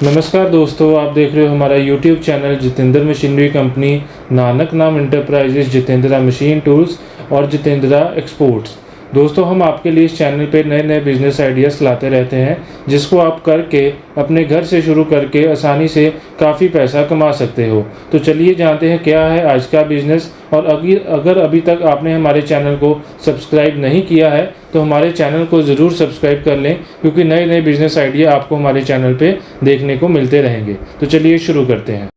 नमस्कार दोस्तों, आप देख रहे हो हमारा YouTube channel Jitendra machinery company, Nanak नाम इंटरप्राइजेज, जितेंद्रा मशीन टूल्स और जितेंद्रा एक्सपोर्ट्स। दोस्तों, हम आपके लिए इस चैनल पे नए नए बिज़नेस आइडियाज़ लाते रहते हैं जिसको आप करके अपने घर से शुरू करके आसानी से काफ़ी पैसा कमा सकते हो। तो चलिए जानते हैं क्या है आज का बिज़नेस। और अगर अभी तक आपने हमारे चैनल को सब्सक्राइब नहीं किया है तो हमारे चैनल को ज़रूर सब्सक्राइब कर लें, क्योंकि नए नए बिज़नेस आइडिया आपको हमारे चैनल पे देखने को मिलते रहेंगे। तो चलिए शुरू करते हैं।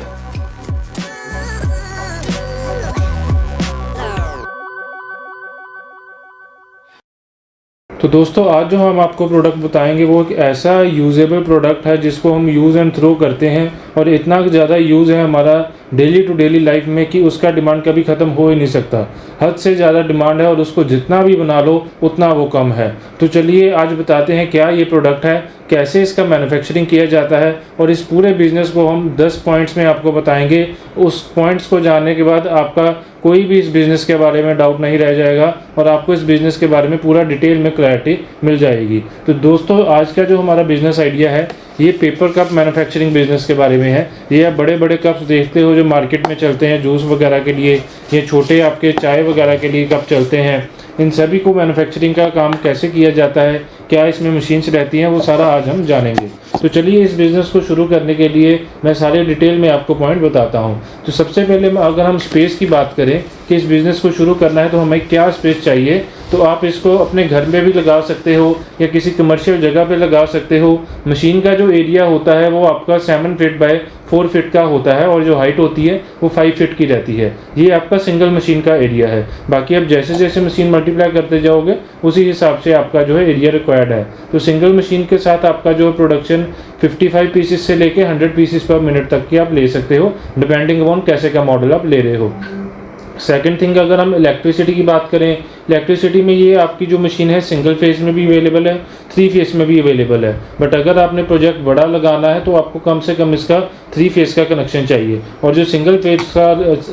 तो दोस्तों, आज जो हम आपको प्रोडक्ट बताएंगे वो एक ऐसा यूजेबल प्रोडक्ट है जिसको हम यूज़ एंड थ्रो करते हैं, और इतना ज़्यादा यूज़ है हमारा डेली टू डेली लाइफ में कि उसका डिमांड कभी ख़त्म हो ही नहीं सकता। हद से ज़्यादा डिमांड है और उसको जितना भी बना लो उतना वो कम है। तो चलिए आज बताते हैं क्या ये प्रोडक्ट है, कैसे इसका मैन्युफैक्चरिंग किया जाता है, और इस पूरे बिज़नेस को हम 10 पॉइंट्स में आपको बताएंगे। उस पॉइंट्स को जानने के बाद आपका कोई भी इस बिज़नेस के बारे में डाउट नहीं रह जाएगा और आपको इस बिज़नेस के बारे में पूरा डिटेल में क्लैरिटी मिल जाएगी। तो दोस्तों, आज का जो हमारा बिज़नेस आइडिया है ये पेपर कप मैन्युफैक्चरिंग बिज़नेस के बारे में है। ये आप बड़े बड़े कप्स देखते हो जो मार्केट में चलते हैं जूस वगैरह के लिए, ये छोटे आपके चाय वगैरह के लिए कप चलते हैं। इन सभी को मैन्युफैक्चरिंग का काम कैसे किया जाता है, क्या इसमें मशीन्स रहती हैं, वो सारा आज हम जानेंगे। तो चलिए इस बिज़नेस को शुरू करने के लिए मैं सारे डिटेल में आपको पॉइंट बताता हूँ। तो सबसे पहले अगर हम स्पेस की बात करें कि इस बिज़नेस को शुरू करना है तो हमें क्या स्पेस चाहिए, तो आप इसको अपने घर में भी लगा सकते हो या किसी कमर्शियल जगह पे लगा सकते हो। मशीन का जो एरिया होता है वो आपका 7 फीट बाय 4 फीट का होता है, और जो हाइट होती है वो 5 फीट की रहती है। ये आपका सिंगल मशीन का एरिया है। बाकी आप जैसे जैसे मशीन मल्टीप्लाई करते जाओगे उसी हिसाब से आपका जो है एरिया रिक्वायर्ड है। तो सिंगल मशीन के साथ आपका जो प्रोडक्शन 55 पीसेस से लेके 100 पीसेस पर मिनट तक की आप ले सकते हो, डिपेंडिंग अपॉन कैसे का मॉडल आप ले रहे हो। सेकंड थिंग, अगर हम इलेक्ट्रिसिटी की बात करें, इलेक्ट्रिसिटी में ये आपकी जो मशीन है सिंगल फेज में भी अवेलेबल है, 3 फेज में भी अवेलेबल है। बट अगर आपने प्रोजेक्ट बड़ा लगाना है तो आपको कम से कम इसका 3 फेज का कनेक्शन चाहिए। और जो सिंगल फेज का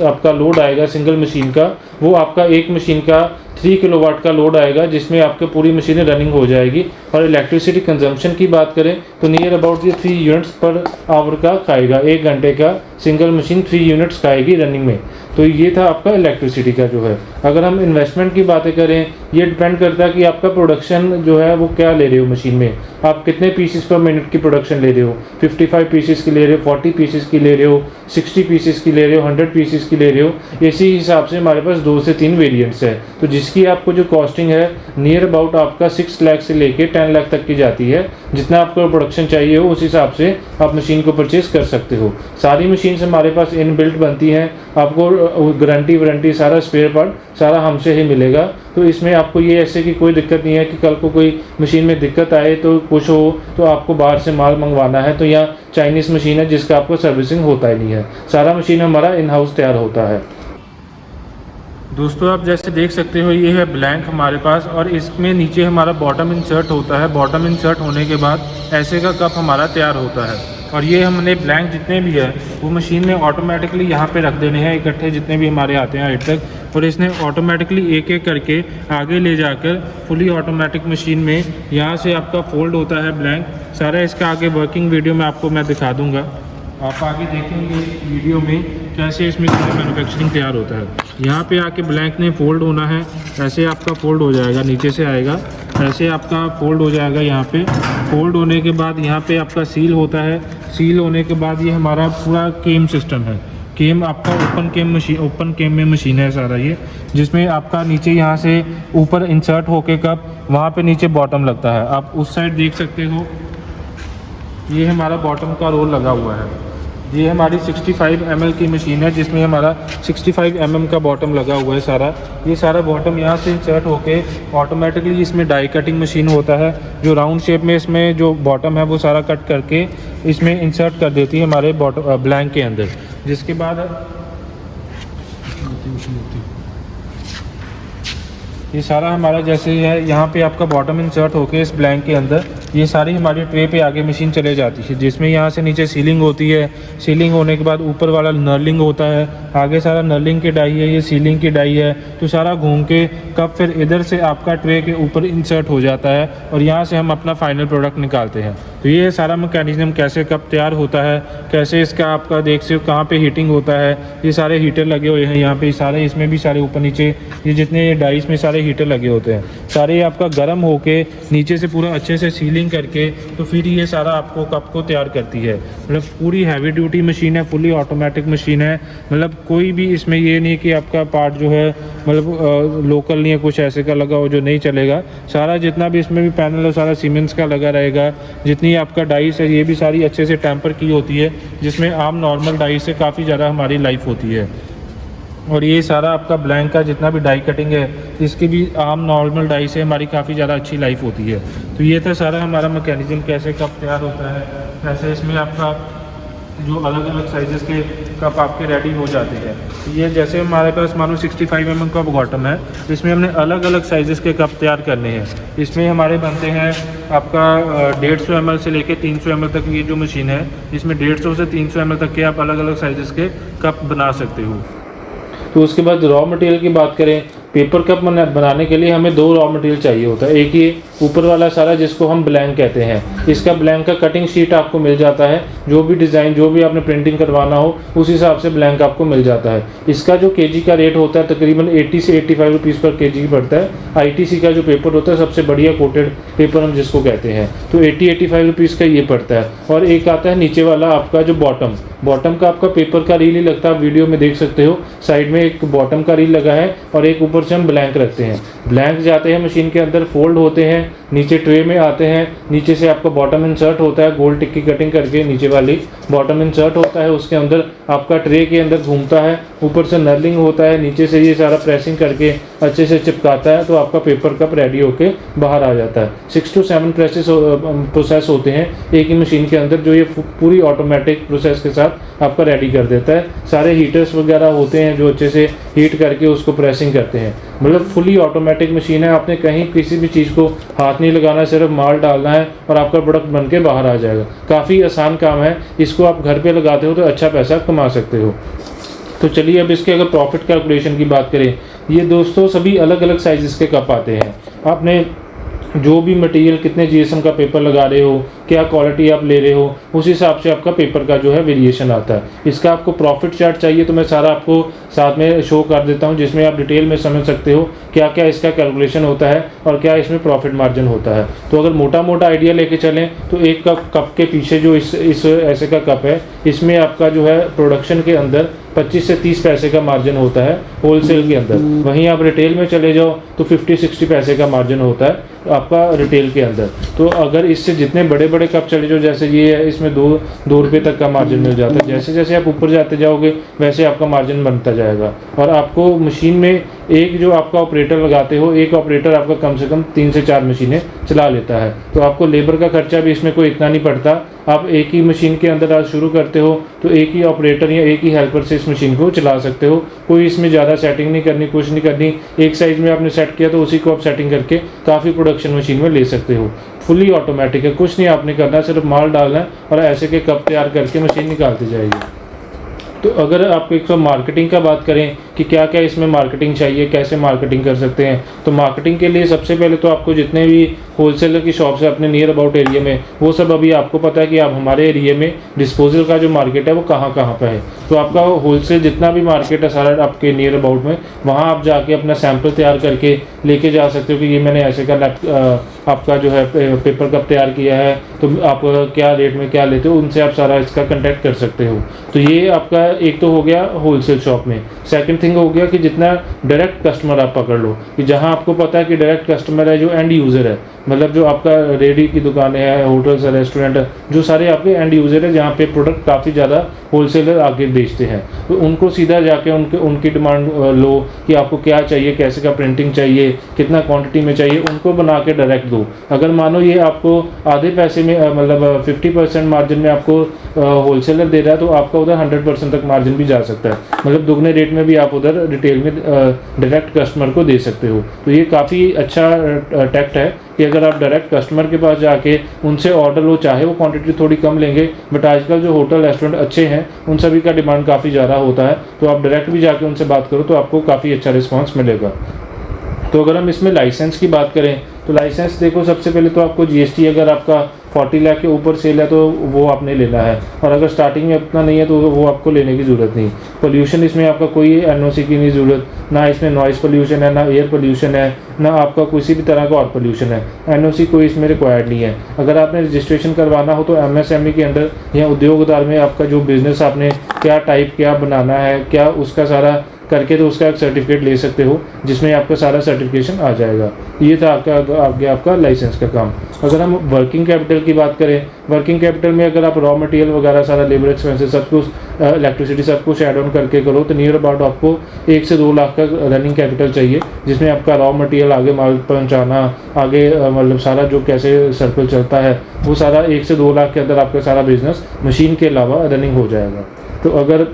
आपका लोड आएगा सिंगल मशीन का, वो आपका एक मशीन का 3 किलोवाट का लोड आएगा, जिसमें आपके पूरी मशीनें रनिंग हो जाएगी। और इलेक्ट्रिसिटी कंजम्पशन की बात करें तो नियर अबाउट ये 3 यूनिट्स पर आवर का खाएगा। 1 घंटे का सिंगल मशीन 3 यूनिट्स खाएगी रनिंग में। तो ये था आपका इलेक्ट्रिसिटी का जो है। अगर हम इन्वेस्टमेंट की बातें करें, ये डिपेंड करता है कि आपका प्रोडक्शन जो है वो क्या ले रहे हो मशीन में, आप कितने पीसेस पर मिनट की प्रोडक्शन ले रहे हो। 55 पीसेस की ले रहे हो, 40 पीसेस की ले रहे हो, 60 पीसेस की ले रहे हो, 100 पीसेस की ले रहे हो। इसी हिसाब से हमारे पास 2 से 3 वेरिएंट्स है। तो जिसकी आपको जो कॉस्टिंग है नियर अबाउट आपका 6 लाख से लेके 10 लाख तक की जाती है। जितना आपको प्रोडक्शन चाहिए हो उस हिसाब से आप मशीन को परचेज कर सकते हो। सारी मशीन हमारे पास इन बिल्ट बनती हैं। आपको गारंटी वारंटी सारा स्पेयर पार्ट सारा हमसे ही मिलेगा। तो इसमें आपको ये ऐसे की कोई दिक्कत नहीं है कि कल को कोई मशीन में दिक्कत आए तो कुछ हो तो आपको बाहर से माल मंगवाना है। तो यहाँ चाइनीज़ मशीन है जिसका आपको सर्विसिंग होता ही नहीं है, सारा मशीन हमारा इन हाउस तैयार होता है। दोस्तों, आप जैसे देख सकते हो ये है ब्लैंक हमारे पास, और इसमें नीचे हमारा बॉटम इंसर्ट होता है। बॉटम इंसर्ट होने के बाद ऐसे का कप हमारा तैयार होता है। और ये हमने ब्लैंक जितने भी है वो मशीन ने ऑटोमेटिकली यहाँ पे रख देने हैं इकट्ठे, जितने भी हमारे आते हैं हाइट तक, और इसने ऑटोमेटिकली एक एक करके आगे ले जाकर फुली ऑटोमेटिक मशीन में यहाँ से आपका फोल्ड होता है ब्लैंक सारा। इसका आगे वर्किंग वीडियो में आपको मैं दिखा दूँगा, आप आगे देखेंगे वीडियो में कैसे इसमें मैन्युफैक्चरिंग तैयार होता है। यहाँ पे आके ब्लैंक ने फोल्ड होना है, ऐसे आपका फोल्ड हो जाएगा, नीचे से आएगा ऐसे आपका फोल्ड हो जाएगा। यहाँ पे फोल्ड होने के बाद यहाँ पे आपका सील होता है। सील होने के बाद ये हमारा पूरा केम सिस्टम है। केम आपका ओपन केम में मशीन है सारा ये, जिसमें आपका नीचे यहाँ से ऊपर इंसर्ट होके कप वहाँ पे नीचे बॉटम लगता है। आप उस साइड देख सकते हो, ये हमारा बॉटम का रोल लगा हुआ है। ये हमारी 65 ml की मशीन है जिसमें हमारा 65 mm का बॉटम लगा हुआ है सारा। ये सारा बॉटम यहाँ से इंसर्ट होके ऑटोमेटिकली इसमें डाई कटिंग मशीन होता है जो राउंड शेप में इसमें जो बॉटम है वो सारा कट करके इसमें इंसर्ट कर देती है हमारे बॉटम ब्लैंक के अंदर। जिसके बाद ये सारा हमारा जैसे है यहाँ पे आपका बॉटम इंसर्ट होके इस ब्लैंक के अंदर ये सारी हमारी ट्रे पे आगे मशीन चले जाती है, जिसमें यहाँ से नीचे सीलिंग होती है। सीलिंग होने के बाद ऊपर वाला नर्लिंग होता है, आगे सारा नर्लिंग की डाई है, ये सीलिंग की डाई है। तो सारा घूम के कप फिर इधर से आपका ट्रे के ऊपर इंसर्ट हो जाता है और यहाँ से हम अपना फाइनल प्रोडक्ट निकालते हैं। तो ये सारा मैकेनिज्म कैसे कप तैयार होता है, कैसे इसका आपका देख सकते हो कहाँ पे हीटिंग होता है। ये सारे हीटर लगे हुए हैं यहाँ पे सारे, इसमें भी सारे ऊपर नीचे ये जितने डाइस में सारे हीटर लगे होते हैं, सारे ये आपका गर्म होके नीचे से पूरा अच्छे से सीलिंग करके तो फिर ये सारा आपको कप को तैयार करती है। मतलब पूरी हैवी ड्यूटी मशीन है, फुली ऑटोमेटिक मशीन है। मतलब कोई भी इसमें ये नहीं कि आपका पार्ट जो है मतलब लोकल नहीं है, कुछ ऐसे का लगा हो जो नहीं चलेगा। सारा जितना भी इसमें भी पैनल है सारा सीमेंस का लगा रहेगा। जितनी आपका डाइस है ये भी सारी अच्छे से टेम्पर की होती है, जिसमें आम नॉर्मल डाइस से काफ़ी ज़्यादा हमारी लाइफ होती है। और ये सारा आपका ब्लैंक का जितना भी डाई कटिंग है इसकी भी आम नॉर्मल डाई से हमारी काफ़ी ज़्यादा अच्छी लाइफ होती है। तो ये था सारा हमारा मैकेनिज्म कैसे कप तैयार होता है, कैसे इसमें आपका जो अलग अलग साइजेस के कप आपके रेडी हो जाते हैं। तो ये जैसे हमारे पास मानो 65 mm का बॉटम है, इसमें हमने अलग अलग साइजेस के कप तैयार करने हैं। इसमें हमारे बनते हैं आपका 150 ml से लेके 300 ml तक। ये जो मशीन है इसमें 150 से 300 ml तक के आप अलग अलग साइजेस के कप बना सकते हो। तो उसके बाद रॉ मटेरियल की बात करें, पेपर कप बनाने के लिए हमें 2 रॉ मटेरियल चाहिए होता है। एक ये ऊपर वाला सारा जिसको हम ब्लैंक कहते हैं, इसका ब्लैंक का कटिंग शीट आपको मिल जाता है। जो भी डिज़ाइन जो भी आपने प्रिंटिंग करवाना हो उस हिसाब से ब्लैंक आपको मिल जाता है। इसका जो केजी का रेट होता है तकरीबन 80 से 85 रुपीज़ पर केजी पड़ता है। आईटीसी का जो पेपर होता है सबसे बढ़िया कोटेड पेपर हम जिसको कहते हैं, तो 80-85 रुपीज़ का ये पड़ता है। और एक आता है नीचे वाला आपका जो बॉटम का आपका पेपर का रील ही लगता है, आप वीडियो में देख सकते हो। साइड में एक बॉटम का रील लगा है और एक ऊपर से हम ब्लैंक रखते हैं। ब्लैंक जाते हैं मशीन के अंदर, फोल्ड होते हैं, नीचे ट्रे में आते हैं। नीचे से आपका बॉटम इंसर्ट होता है, गोल टिक्की कटिंग करके नीचे वाली बॉटम इंसर्ट होता है, उसके अंदर आपका ट्रे के अंदर घूमता है। ऊपर से नर्लिंग होता है, नीचे से ये सारा प्रेसिंग करके अच्छे से चिपकाता है, तो आपका पेपर कप रेडी होके बाहर आ जाता है। 6 to 7 प्रोसेस होते हैं एक ही मशीन के अंदर, जो ये पूरी ऑटोमेटिक प्रोसेस के साथ आपका रेडी कर देता है। सारे हीटर्स वगैरह होते हैं जो अच्छे से हीट करके उसको प्रेसिंग करते हैं। मतलब फुली ऑटोमेटिक मशीन है, आपने कहीं किसी भी चीज़ को हाथ नहीं लगाना, सिर्फ माल डालना है और आपका प्रोडक्ट बन के बाहर आ जाएगा। काफ़ी आसान काम है, इसको आप घर पे लगाते हो तो अच्छा पैसा कमा सकते हो। तो चलिए अब इसके अगर प्रॉफिट कैलकुलेशन की बात करें, ये दोस्तों सभी अलग अलग साइज़ के कप आते हैं। आपने जो भी मटेरियल कितने जीएसएम का पेपर लगा रहे हो, क्या क्वालिटी आप ले रहे हो, उस हिसाब से आपका पेपर का जो है वेरिएशन आता है। इसका आपको प्रॉफिट चार्ट चाहिए तो मैं सारा आपको साथ में शो कर देता हूं, जिसमें आप डिटेल में समझ सकते हो क्या क्या इसका कैलकुलेशन होता है और क्या इसमें प्रॉफिट मार्जिन होता है। तो अगर मोटा मोटा आइडिया लेके चलें तो एक कप के पीछे जो इस ऐसे का कप है, इसमें आपका जो है प्रोडक्शन के अंदर 25 से 30 पैसे का मार्जिन होता है होलसेल के अंदर। वहीं आप रिटेल में चले जाओ तो 50-60 पैसे का मार्जिन होता है आपका रिटेल के अंदर। तो अगर इससे जितने बड़े बड़े कप चले जाओ, जैसे ये है, इसमें 2 रुपये तक का मार्जिन मिल जाता है। जैसे जैसे आप ऊपर जाते जाओगे वैसे आपका मार्जिन बनता जाएगा। और आपको मशीन में एक जो आपका ऑपरेटर लगाते हो, एक ऑपरेटर आपका कम से कम 3 से 4 मशीनें चला लेता है। तो आपको लेबर का खर्चा भी इसमें कोई इतना नहीं पड़ता। आप एक ही मशीन के अंदर आज शुरू करते हो तो एक ही ऑपरेटर या एक ही हेल्पर से इस मशीन को चला सकते हो। कोई इसमें ज़्यादा सेटिंग नहीं करनी, कुछ नहीं करनी। एक साइज में आपने सेट किया तो उसी को आप सेटिंग करके काफ़ी प्रोडक्शन मशीन में ले सकते हो। फुली ऑटोमेटिक है, कुछ नहीं आपने करना, सिर्फ माल डालना है और ऐसे के कप तैयार करके मशीन निकालती जाएगी। तो अगर आप एक तो मार्केटिंग का बात करें कि क्या क्या इसमें मार्केटिंग चाहिए, कैसे मार्केटिंग कर सकते हैं, तो मार्केटिंग के लिए सबसे पहले तो आपको जितने भी होलसेलर की शॉप्स है अपने नियर अबाउट एरिया में, वो सब अभी आपको पता है कि आप हमारे एरिया में डिस्पोजल का जो मार्केट है वो कहाँ कहाँ पे है। तो आपका होलसेल जितना भी मार्केट है सारा आपके नियर अबाउट में, वहाँ आप जाके अपना सैंपल तैयार करके लेके जा सकते हो कि ये मैंने ऐसे का आपका जो है पेपर कप तैयार किया है, तो आप क्या रेट में क्या लेते हो, उनसे आप सारा इसका कांटेक्ट कर सकते हो। तो ये आपका एक तो हो गया होलसेल शॉप में। सेकंड थिंग हो गया कि जितना डायरेक्ट कस्टमर आप पकड़ लो, कि जहां आपको पता है कि डायरेक्ट कस्टमर है जो एंड यूज़र है, मतलब जो आपका रेडी की दुकानें हैं, होटल्स है, रेस्टोरेंट है, जो सारे आपके एंड यूज़र है, जहाँ पे प्रोडक्ट काफ़ी ज़्यादा होलसेलर आगे बेचते हैं। तो उनको सीधा जाके उनकी डिमांड लो कि आपको क्या चाहिए, कैसे का प्रिंटिंग चाहिए, कितना क्वांटिटी में चाहिए, उनको बना के डायरेक्ट दो। अगर मानो ये आपको आधे पैसे में मतलब 50% मार्जिन में आपको होलसेलर दे रहा है, तो आपका उधर 100% तक मार्जिन भी जा सकता है। मतलब दुगने रेट में भी आप उधर रिटेल में डायरेक्ट कस्टमर को दे सकते हो। तो ये काफ़ी अच्छा टैक्ट है कि कि अगर आप डायरेक्ट कस्टमर के पास जाके उनसे ऑर्डर लो, चाहे वो क्वांटिटी थोड़ी कम लेंगे, बट आजकल जो होटल रेस्टोरेंट अच्छे हैं उन सभी का डिमांड काफ़ी ज़्यादा होता है, तो आप डायरेक्ट भी जाके उनसे बात करो तो आपको काफ़ी अच्छा रिस्पॉन्स मिलेगा। तो अगर हम इसमें लाइसेंस की बात करें तो लाइसेंस देखो, सबसे पहले तो आपको GST अगर आपका 40 लाख के ऊपर सेल है तो वो आपने लेना है, और अगर स्टार्टिंग में अपना नहीं है तो वो आपको लेने की ज़रूरत नहीं। पोल्यूशन इसमें आपका कोई NOC की नहीं ज़रूरत, ना इसमें नॉइज़ पोल्यूशन है, ना एयर पोल्यूशन है, ना आपका किसी भी तरह का और पोल्यूशन है। NOC कोई इसमें रिक्वायर्ड नहीं है। अगर आपने रजिस्ट्रेशन करवाना हो तो MSME के अंडर या उद्योग आधार में आपका जो बिज़नेस आपने क्या टाइप क्या बनाना है, क्या उसका सारा करके तो उसका एक सर्टिफिकेट ले सकते हो जिसमें आपका सारा सर्टिफिकेशन आ जाएगा। ये था आपका लाइसेंस का काम। अगर हम वर्किंग कैपिटल की बात करें, वर्किंग कैपिटल में अगर आप रॉ मटेरियल वगैरह सारा लेबर एक्सपेंसेस सब कुछ, इलेक्ट्रिसिटी सब कुछ ऐड ऑन करके करो तो नियर अबाउट आपको 1 से 2 लाख का रनिंग कैपिटल चाहिए, जिसमें आपका रॉ मटेरियल आगे माल पहुँचाना, आगे मतलब सारा जो कैसे सर्कल चलता है वो सारा 1 से 2 लाख के अंदर आपका सारा बिजनेस मशीन के अलावा रनिंग हो जाएगा। तो अगर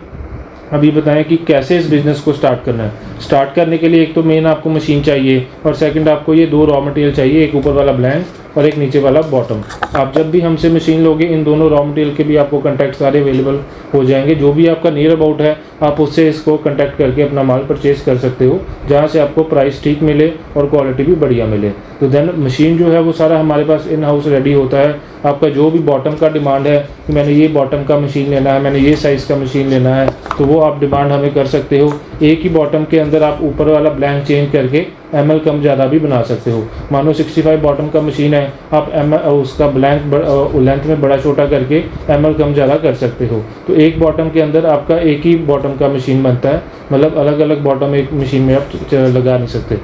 अभी बताएं कि कैसे इस बिज़नेस को स्टार्ट करना है। स्टार्ट करने के लिए एक तो मेन आपको मशीन चाहिए, और सेकंड आपको ये 2 रॉ मटेरियल चाहिए, एक ऊपर वाला ब्लैंक और एक नीचे वाला बॉटम। आप जब भी हमसे मशीन लोगे इन दोनों रॉ मटेरियल के भी आपको कॉन्टैक्ट सारे अवेलेबल हो जाएंगे। जो भी आपका नियर अबाउट है आप उससे इसको कॉन्टैक्ट करके अपना माल परचेज़ कर सकते हो, जहाँ से आपको प्राइस ठीक मिले और क्वालिटी भी बढ़िया मिले। तो देन मशीन जो है वो सारा हमारे पास इन हाउस रेडी होता है। आपका जो भी बॉटम का डिमांड है कि मैंने ये बॉटम का मशीन लेना है, मैंने ये साइज़ का मशीन लेना है, तो वो आप डिमांड हमें कर सकते हो। एक ही बॉटम के अंदर आप ऊपर वाला ब्लैंक चेंज करके ML कम ज़्यादा भी बना सकते हो। मानो 65 बॉटम का मशीन है, आप उसका ब्लैंक लेंथ में बड़ा छोटा करके ML कम ज़्यादा कर सकते हो। तो एक बॉटम के अंदर आपका एक ही बॉटम का मशीन बनता है, मतलब अलग अलग बॉटम एक मशीन में आप लगा नहीं सकते।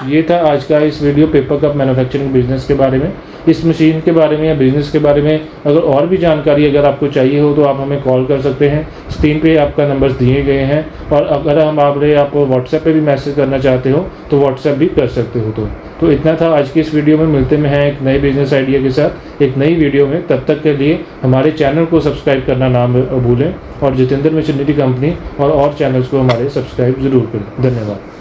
ये था आज का इस video paper cup manufacturing business के बारे में। इस मशीन के बारे में या बिज़नेस के बारे में अगर और भी जानकारी अगर आपको चाहिए हो तो आप हमें कॉल कर सकते हैं। स्क्रीन पे आपका नंबर्स दिए गए हैं, और अगर आप व्हाट्सएप पे भी मैसेज करना चाहते हो तो व्हाट्सएप भी कर सकते हो। तो इतना था आज की इस वीडियो में। मिलते हैं एक नए बिजनेस आइडिया के साथ एक नई वीडियो में। तब तक के लिए हमारे चैनल को सब्सक्राइब करना ना भूलें, और जितेंद्र मिशनरी कंपनी और चैनल्स को हमारे सब्सक्राइब ज़रूर करें। धन्यवाद।